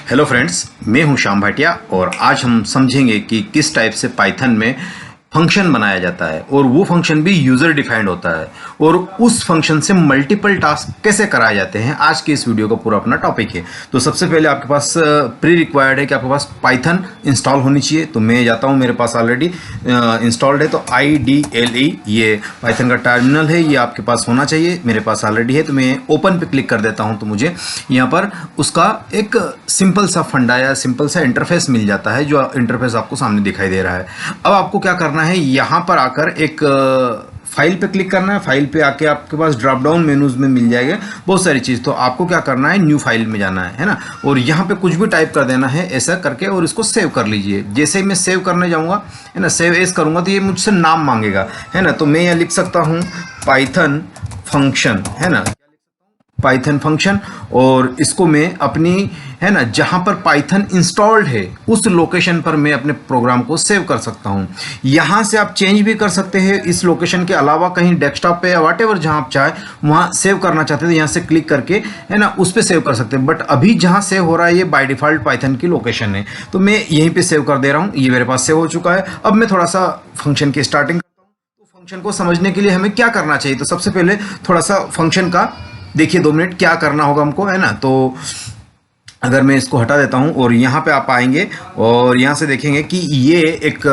Hello friends, मैं हूं श्याम भाटिया और आज हम समझेंगे कि किस टाइप से पाइथन में फंक्शन बनाया जाता है और वो फंक्शन भी यूजर डिफाइंड होता है और उस फंक्शन से मल्टीपल टास्क कैसे कराए जाते हैं। आज के इस वीडियो का पूरा अपना टॉपिक है। तो सबसे पहले आपके पास प्री रिक्वायर्ड है कि आपके पास पाइथन इंस्टॉल होनी चाहिए। तो मैं जाता हूँ, मेरे पास ऑलरेडी इंस्टॉल्ड है। तो IDLE ये पाइथन का टर्मिनल है, ये आपके पास होना चाहिए। मेरे पास ऑलरेडी है, तो मैं ओपन पे क्लिक कर देता हूँ। तो मुझे यहाँ पर उसका एक सिंपल सा फंडा या सिंपल सा इंटरफेस मिल जाता है, जो इंटरफेस आपको सामने दिखाई दे रहा है। अब आपको क्या करना है, यहाँ पर आकर एक फाइल पे क्लिक करना है। फाइल पे आके आपके पास ड्रॉप डाउन मेनूज में मिल जाएगा बहुत सारी चीज़। तो आपको क्या करना है, न्यू फाइल में जाना है ना, और यहाँ पे कुछ भी टाइप कर देना है ऐसा करके और इसको सेव कर लीजिए। जैसे ही मैं सेव करने जाऊँगा है ना, सेव एज करूँगा तो ये मुझसे नाम मांगेगा है ना। तो मैं यहाँ लिख सकता हूँ पाइथन फंक्शन है ना, पाइथन फंक्शन, और इसको मैं अपनी है ना जहां पर पाइथन इंस्टॉल्ड है उस लोकेशन पर मैं अपने प्रोग्राम को सेव कर सकता हूं। यहां से आप चेंज भी कर सकते हैं इस लोकेशन के अलावा, कहीं डेस्कटॉप पे या व्हाटएवर जहां आप चाहे वहां सेव करना चाहते हैं तो यहां से क्लिक करके है ना उस पर सेव कर सकते हैं। बट अभी जहां सेव हो रहा है ये बाय डिफॉल्ट पाइथन की लोकेशन है, तो मैं यहीं पर सेव कर दे रहा हूँ। ये मेरे पास सेव हो चुका है। अब मैं थोड़ा सा फंक्शन की स्टार्टिंग करता हूँ। तो फंक्शन को समझने के लिए हमें क्या करना चाहिए, तो सबसे पहले थोड़ा सा फंक्शन का देखिए 2 मिनट क्या करना होगा हमको है ना। तो अगर मैं इसको हटा देता हूं और यहाँ पे आप आएंगे और यहाँ से देखेंगे कि ये एक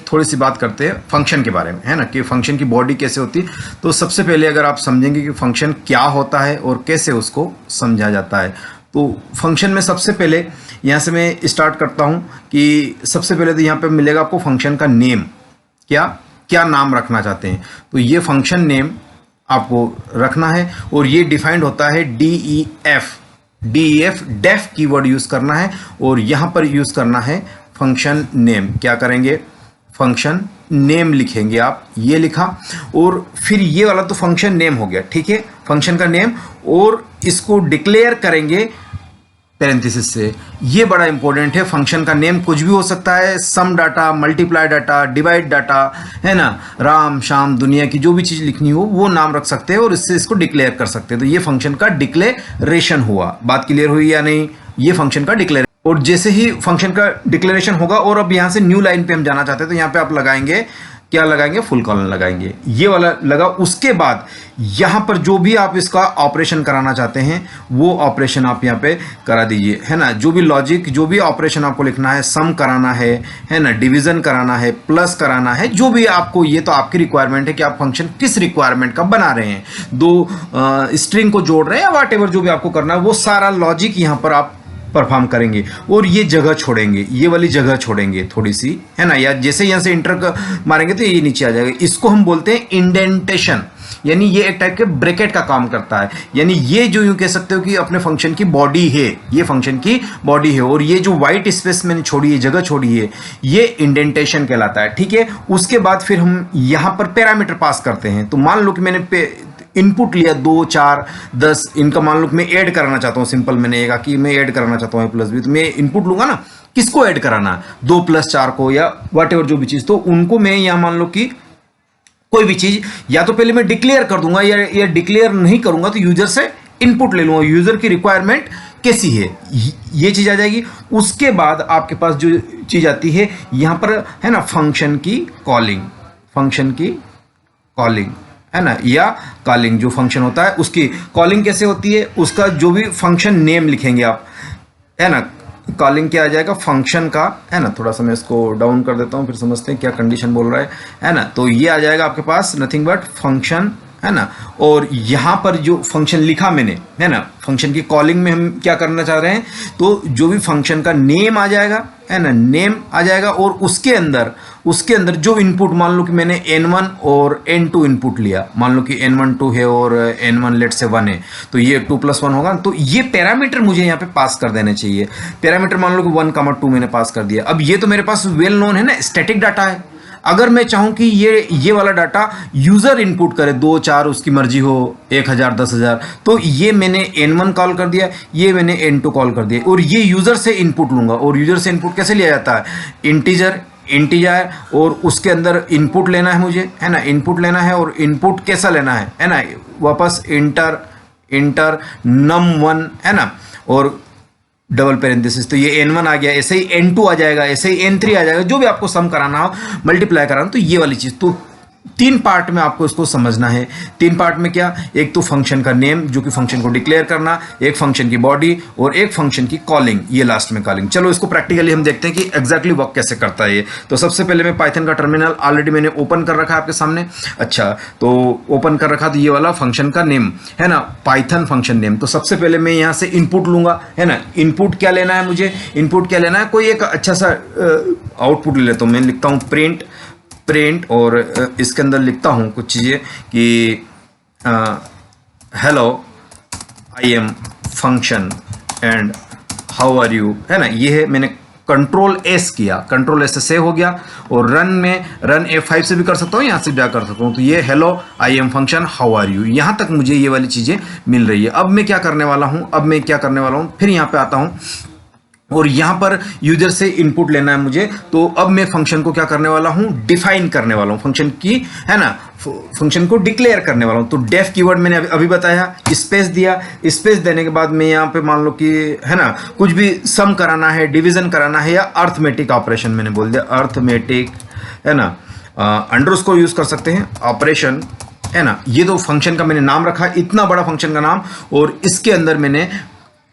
थोड़ी सी बात करते हैं फंक्शन के बारे में है ना, कि फंक्शन की बॉडी कैसे होती है। तो सबसे पहले अगर आप समझेंगे कि फंक्शन क्या होता है और कैसे उसको समझा जाता है, तो फंक्शन में सबसे पहले यहाँ से मैं स्टार्ट करता हूँ कि सबसे पहले तो यहाँ पे मिलेगा आपको फंक्शन का नेम। क्या नाम रखना चाहते हैं, तो ये फंक्शन नेम आपको रखना है और ये डिफाइंड होता है DEF डेफ कीवर्ड यूज करना है और यहां पर यूज करना है फंक्शन नेम। क्या करेंगे, फंक्शन नेम लिखेंगे आप, ये लिखा और फिर ये वाला तो फंक्शन नेम हो गया, ठीक है, फंक्शन का नेम, और इसको डिक्लेयर करेंगे पैरेंथेसिस से। ये बड़ा इंपॉर्टेंट है। फंक्शन का नेम कुछ भी हो सकता है, sum data, multiply data, divide data है ना, राम श्याम दुनिया की जो भी चीज़ लिखनी हो वो नाम रख सकते हैं और इससे इसको डिक्लेयर कर सकते हैं। तो ये फंक्शन का डिक्लेरेशन हुआ। बात क्लियर हुई या नहीं, ये फंक्शन का डिक्लेरेशन। और जैसे ही फंक्शन का डिक्लेरेशन होगा और अब यहाँ से न्यू लाइन पे हम जाना चाहते हैं तो यहाँ पे आप लगाएंगे, क्या लगाएंगे, फुल कॉलन लगाएंगे, ये वाला लगा। उसके बाद यहां पर जो भी आप इसका ऑपरेशन कराना चाहते हैं वो ऑपरेशन आप यहां पे करा दीजिए है ना। जो भी लॉजिक, जो भी ऑपरेशन आपको लिखना है, सम कराना है ना, डिवीजन कराना है, प्लस कराना है, जो भी आपको, ये तो आपकी रिक्वायरमेंट है कि आप फंक्शन किस रिक्वायरमेंट का बना रहे हैं, दो स्ट्रिंग को जोड़ रहे हैं या व्हाटएवर जो भी आपको करना है, वो सारा लॉजिक यहां पर आप परफॉर्म करेंगे और ये जगह छोड़ेंगे, ये वाली जगह छोड़ेंगे थोड़ी सी है ना, या जैसे यहां से इंटर मारेंगे तो ये नीचे आ जाएगा। इसको हम बोलते हैं इंडेंटेशन, यानी ये एक टाइप के ब्रैकेट का काम करता है। यानी ये जो यूं कह सकते हो कि अपने फंक्शन की बॉडी है, ये फंक्शन की बॉडी है और ये जो व्हाइट स्पेस मैंने छोड़ी है, जगह छोड़ी है, ये इंडेंटेशन कहलाता है, ठीक है। उसके बाद फिर हम यहां पर पैरामीटर पास करते हैं। तो मान लो कि मैंने इनपुट लिया 2, 4, 10, इनका मान लो कि मैं ऐड कराना चाहता हूँ। सिंपल मैंने ये कहा कि मैं ऐड कराना चाहता हूँ प्लस भी, तो मैं इनपुट लूंगा ना, किसको ऐड कराना, 2 + 4 को या व्हाटएवर जो भी चीज, तो उनको मैं यहां मान लो कि कोई भी चीज या तो पहले मैं डिक्लेयर कर दूंगा या डिक्लेयर नहीं करूंगा तो यूजर से इनपुट ले लूंगा, यूजर की रिक्वायरमेंट कैसी है ये चीज आ जाएगी। उसके बाद आपके पास जो चीज आती है यहां पर है ना, फंक्शन की कॉलिंग, फंक्शन की कॉलिंग है ना, या कॉलिंग जो फंक्शन होता है उसकी कॉलिंग कैसे होती है, उसका जो भी फंक्शन नेम लिखेंगे आप है ना, कॉलिंग क्या आ जाएगा, फंक्शन का है ना। थोड़ा सा मैं इसको डाउन कर देता हूं, फिर समझते हैं क्या कंडीशन बोल रहा है ना। तो ये आ जाएगा आपके पास नथिंग बट फंक्शन है ना, और यहां पर जो फंक्शन लिखा मैंने है ना, फंक्शन की कॉलिंग में हम क्या करना चाह रहे हैं, तो जो भी फंक्शन का नेम आ जाएगा है ना, नेम आ जाएगा और उसके अंदर जो इनपुट, मान लो कि मैंने N1 और N2 इनपुट लिया, मान लो कि N1 2 है और N1 लेट से 1 है, तो ये 2 + 1 होगा। तो ये पैरामीटर मुझे यहाँ पे पास कर देने चाहिए। पैरामीटर मान लो कि 1, 2 मैंने पास कर दिया। अब ये तो मेरे पास वेल नोन है ना, स्टैटिक डाटा है। अगर मैं चाहूं कि ये वाला डाटा यूजर इनपुट करे, 2, 4 उसकी मर्जी हो, 1000, 10,000, तो ये मैंने N1 कॉल कर दिया, ये मैंने N2 कॉल कर दिया और ये यूजर से इनपुट लूंगा। और यूजर से इनपुट कैसे लिया जाता है, इंटीजर और उसके अंदर इनपुट लेना है मुझे है ना, इनपुट लेना है और इनपुट कैसा लेना है ना, वापस इंटर num1 है ना, और डबल पेरेंथेसिस, तो ये n1 आ गया, ऐसे ही n2 आ जाएगा, ऐसे ही n3 आ जाएगा, जो भी आपको सम कराना हो, मल्टीप्लाई कराना, तो ये वाली चीज। तो 3 पार्ट में आपको इसको समझना है। 3 पार्ट में क्या, एक तो फंक्शन का नेम जो कि फंक्शन को डिक्लेयर करना, एक फंक्शन की बॉडी और एक फंक्शन की कॉलिंग, ये लास्ट में कॉलिंग। चलो इसको प्रैक्टिकली हम देखते हैं कि एग्जैक्टली वर्क कैसे करता है ये। तो सबसे पहले मैं पाइथन का टर्मिनल ऑलरेडी मैंने ओपन कर रखा है आपके सामने। अच्छा, तो ओपन कर रखा, तो ये वाला फंक्शन का नेम है ना, पाइथन फंक्शन नेम। तो सबसे पहले मैं यहाँ से इनपुट लूंगा, है ना। इनपुट क्या लेना है मुझे, इनपुट क्या लेना है, कोई एक अच्छा सा आउटपुट ले लेता हूँ। मैं लिखता हूँ प्रिंट और इसके अंदर लिखता हूँ कुछ चीज़ें कि hello I am function and how are you, है ना। ये है, मैंने कंट्रोल एस किया, कंट्रोल एस से सेव हो गया। और रन F5 से भी कर सकता हूँ, यहाँ से भी कर सकता हूँ। तो ये hello I am function how are you, यहाँ तक मुझे ये वाली चीज़ें मिल रही है। अब मैं क्या करने वाला हूँ, फिर यहाँ पे आता हूँ और यहां पर यूजर से इनपुट लेना है मुझे। तो अब मैं फंक्शन को क्या करने वाला हूं, डिफाइन करने वाला हूं, फंक्शन की, है ना, फंक्शन को डिक्लेयर करने वाला हूं। तो डेफ कीवर्ड मैंने अभी बताया, स्पेस दिया, स्पेस देने के बाद मैं यहां पे मान लो कि, है ना, कुछ भी सम कराना है, डिवीजन कराना है या अर्थमेटिक ऑपरेशन, मैंने बोल दिया अर्थमेटिक, है ना, अंडरस्कोर यूज कर सकते हैं, ऑपरेशन, है ना। ये तो फंक्शन का मैंने नाम रखा, इतना बड़ा फंक्शन का नाम, और इसके अंदर मैंने,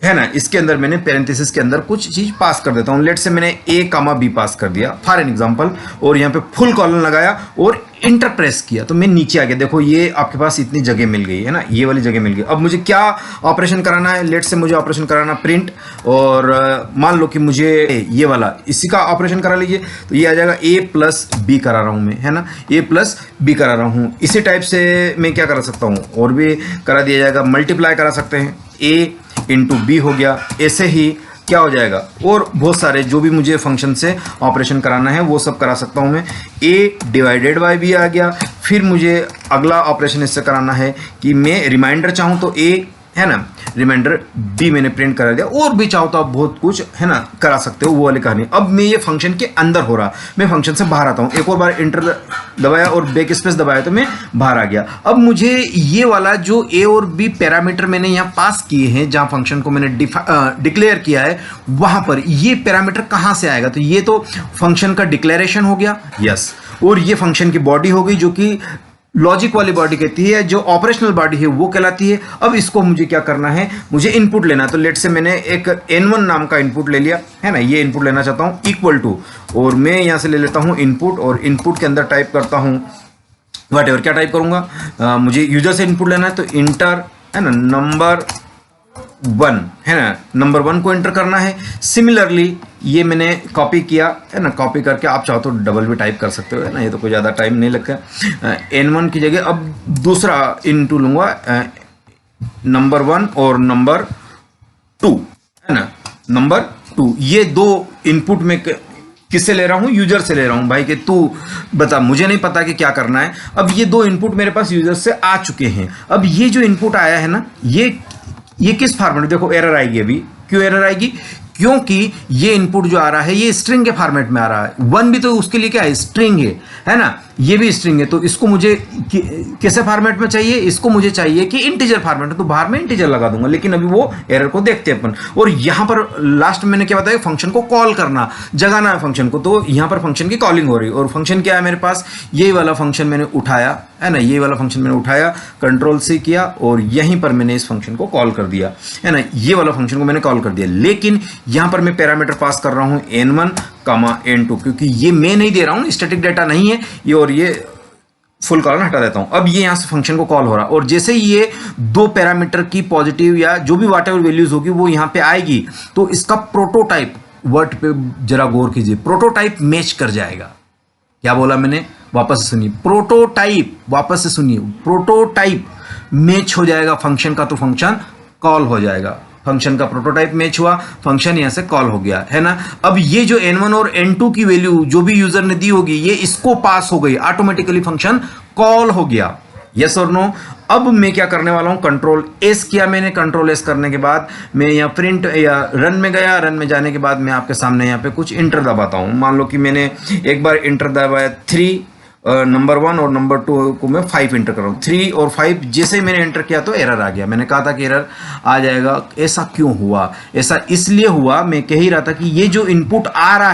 है ना, इसके अंदर मैंने पेरेंथेसिस के अंदर कुछ चीज पास कर देता हूं। लेट से मैंने A, B पास कर दिया फॉर एन एग्जांपल, और यहाँ पे फुल कॉलन लगाया और इंटर प्रेस किया, तो मैं नीचे आ गया। देखो ये आपके पास इतनी जगह मिल गई, है ना, ये वाली जगह मिल गई। अब मुझे क्या ऑपरेशन कराना है, लेट से मुझे ऑपरेशन कराना प्रिंट, और मान लो कि मुझे ये वाला, इसी का ऑपरेशन करा लीजिए, तो ये आ जाएगा A+B करा रहा हूं मैं, है ना, A+B करा रहा हूं। इसी टाइप से मैं क्या करा सकता हूं, और भी करा दिया जाएगा, मल्टीप्लाई करा सकते हैं, A×B हो गया। ऐसे ही क्या हो जाएगा, और बहुत सारे जो भी मुझे फंक्शन से ऑपरेशन कराना है वो सब करा सकता हूं मैं। A/B आ गया। फिर मुझे अगला ऑपरेशन इससे कराना है कि मैं रिमाइंडर चाहूं तो A, है ना, रिमाइंडर B मैंने प्रिंट करा दिया। और भी चाहो तो आप बहुत कुछ, है ना, करा सकते हो, वो वाली कहानी। अब मैं ये फंक्शन के अंदर हो रहा, मैं फंक्शन से बाहर आता हूँ, एक और बार इंटर दबाया और बैक स्पेस दबाया तो मैं बाहर आ गया। अब मुझे ये वाला जो A और B पैरामीटर मैंने यहाँ पास किए हैं, जहाँ फंक्शन को मैंने डिक्लेयर किया है, वहां पर ये पैरामीटर कहाँ से आएगा, तो ये तो फंक्शन का डिक्लेरेशन हो गया, यस, और ये फंक्शन की बॉडी हो गई, जो कि लॉजिक वाली बॉडी कहती है, जो ऑपरेशनल बॉडी है वो कहलाती है। अब इसको मुझे क्या करना है, मुझे इनपुट लेना है। तो लेट से मैंने एक n1 नाम का इनपुट ले लिया, है ना, ये इनपुट लेना चाहता हूं इक्वल टू, और मैं यहां से ले लेता हूं इनपुट, और इनपुट के अंदर टाइप करता हूं व्हाटएवर, क्या टाइप करूंगा, मुझे यूजर से इनपुट लेना है, तो इंटर, है ना, नंबर 1, है ना, नंबर 1 को एंटर करना है। सिमिलरली ये मैंने कॉपी किया, है ना, कॉपी करके आप चाहो तो डबल भी टाइप कर सकते हो, है ना, ये तो कोई ज़्यादा टाइम नहीं लगता। n1 की जगह अब दूसरा इनटू लूंगा, नंबर 1 और नंबर 2, है ना, नंबर 2। ये दो इनपुट में किससे ले रहा हूं, यूजर से ले रहा हूं, भाई कि तू बता, मुझे नहीं पता कि क्या करना है। अब ये दो इनपुट मेरे पास यूजर से आ चुके हैं। अब ये जो इनपुट आया है ना, ये किस फॉर्मेट में, देखो एरर आएगी अभी। क्यों एरर आएगी, क्योंकि ये इनपुट जो आ रहा है ये स्ट्रिंग के फॉर्मेट में आ रहा है। 1 भी तो उसके लिए क्या है, स्ट्रिंग है ना, ये भी स्ट्रिंग है। तो इसको मुझे कैसे फॉर्मेट में चाहिए, इसको मुझे चाहिए कि इंटीजर फॉर्मेट में, तो बाहर में इंटीजर लगा दूंगा। लेकिन अभी वो एरर को देखते हैं अपन। और यहां पर लास्ट में मैंने क्या बताया, फंक्शन को कॉल करना, जगाना है फंक्शन को। तो यहां पर फंक्शन की कॉलिंग हो रही है, और फंक्शन क्या है मेरे पास, यही वाला फंक्शन मैंने उठाया, है ना, ये वाला फंक्शन मैंने उठाया, कंट्रोल C किया, और यहीं पर मैंने इस फंक्शन को कॉल कर दिया, है ना, ये वाला फंक्शन को मैंने कॉल कर दिया। लेकिन यहां पर मैं पैरामीटर पास कर रहा हूं n1, n2, क्योंकि ये मैं नहीं दे रहा हूं, स्टैटिक डाटा नहीं है ये, और ये फुल कॉलन हटा देता हूं। अब ये यहां से फंक्शन को कॉल हो रहा, और जैसे ही ये दो पैरामीटर की पॉजिटिव या जो भी व्हाटएवर वैल्यूज होगी वो यहां पे आएगी, तो इसका प्रोटोटाइप, वर्ड पे जरा गौर कीजिए, प्रोटोटाइप मैच कर जाएगा। क्या बोला मैंने, वापस से सुनिए, प्रोटोटाइप, वापस से सुनिए, प्रोटोटाइप मैच हो जाएगा फंक्शन का, तो फंक्शन कॉल हो जाएगा। फंक्शन का प्रोटोटाइप मैच हुआ, फंक्शन यहां से कॉल हो गया, है ना। अब ये जो n1 और n2 की वैल्यू जो भी यूजर ने दी होगी, ये इसको पास हो गई, ऑटोमेटिकली फंक्शन कॉल हो गया, यस और नो। अब मैं क्या करने वाला हूं, कंट्रोल S किया मैंने, कंट्रोल S करने के बाद मैं यहाँ प्रिंट या रन में गया, रन में जाने के बाद मैं आपके सामने यहाँ पे कुछ इंटर दबाता हूं। मान लो कि मैंने एक बार इंटर दबाया 3, नंबर 1 और नंबर 2 को मैं 5 इंटर कर रहा हूँ। 3 और 5 जैसे ही मैंने एंटर किया तो एरर आ गया। मैंने कहा था कि एरर आ जाएगा। ऐसा क्यों हुआ? ऐसा इसलिए हुआ, मैं कह ही रहा था कि ये जो इनपुट आ रहा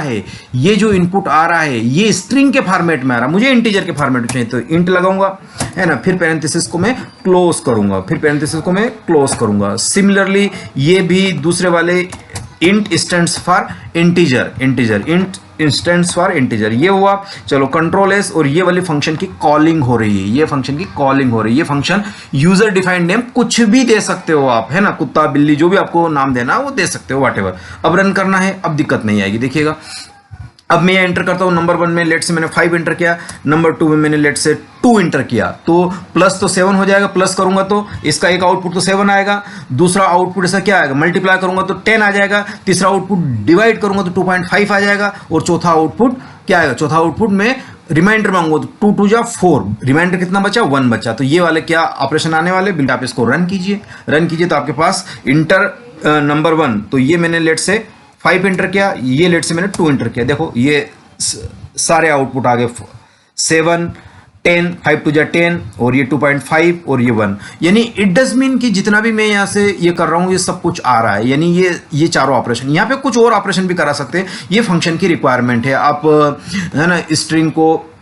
है, ये स्ट्रिंग के फॉर्मेट में आ रहा है, मुझे इंटीजर के फॉर्मेट में चाहिए, तो इंट लगाऊंगा, है ना। फिर पैरेंथेसिस को मैं क्लोज करूंगा, सिमिलरली ये भी दूसरे वाले int stands for integer, int instance for integer, ये हुआ। चलो कंट्रोल एस, और ये वाली फंक्शन की कॉलिंग हो रही है, ये फंक्शन यूजर डिफाइंड नेम कुछ भी दे सकते हो आप, है ना, कुत्ता बिल्ली जो भी आपको नाम देना वो दे सकते हो, व्हाटएवर। अब रन करना है, अब दिक्कत नहीं आएगी, देखिएगा। अब मैं एंटर करता हूं नंबर 1 में, लेट से मैंने 5 एंटर किया, नंबर 2 में मैंने लेट से 2 एंटर किया, तो प्लस तो 7 हो जाएगा, प्लस करूंगा तो इसका एक आउटपुट तो 7 आएगा, दूसरा आउटपुट इसका क्या आएगा, मल्टीप्लाई करूंगा तो 10 आ जाएगा, तीसरा आउटपुट डिवाइड करूंगा तो 2.5 आ जाएगा, और चौथा आउटपुट क्या आएगा, चौथा आउटपुट में रिमाइंडर मांगूंगा तो 2 2 जा 4, रिमाइंडर कितना बचा, 1 बचा। तो ये वाले क्या ऑपरेशन आने वाले, बिल्कुल आप इसको रन कीजिए तो आपके पास इंटर नंबर 1, तो ये मैंने लेट से 5 एंटर किया, ये लेट से मैंने 2 एंटर किया, देखो ये सारे आउटपुट आ गए 7 10, 5 2 जा 10, और ये 2.5 और ये 1, यानी इट डज मीन कि जितना भी मैं यहाँ से ये कर रहा हूँ ये सब कुछ आ रहा है, यानी ये चारों ऑपरेशन। यहाँ पे कुछ और ऑपरेशन भी करा सकते हैं, ये फंक्शन की रिक्वायरमेंट है। आप है ना स्ट्रिंग को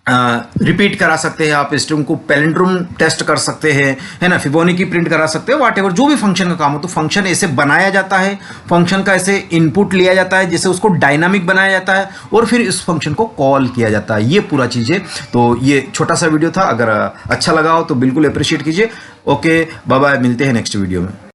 रिपीट करा सकते हैं, आप स्ट्रिंग को पैलिंड्रोम टेस्ट कर सकते हैं, है ना, फिबोनाची प्रिंट करा सकते हैं, व्हाटएवर जो भी फंक्शन का काम हो। तो फंक्शन ऐसे बनाया जाता है, फंक्शन का ऐसे इनपुट लिया जाता है, जैसे उसको डायनामिक बनाया जाता है, और फिर इस फंक्शन को कॉल किया जाता है, ये पूरा चीज़ है। तो ये छोटा सा वीडियो था, अगर अच्छा लगा हो तो बिल्कुल अप्रिशिएट कीजिए। ओके बाय बाय, मिलते हैं नेक्स्ट वीडियो में।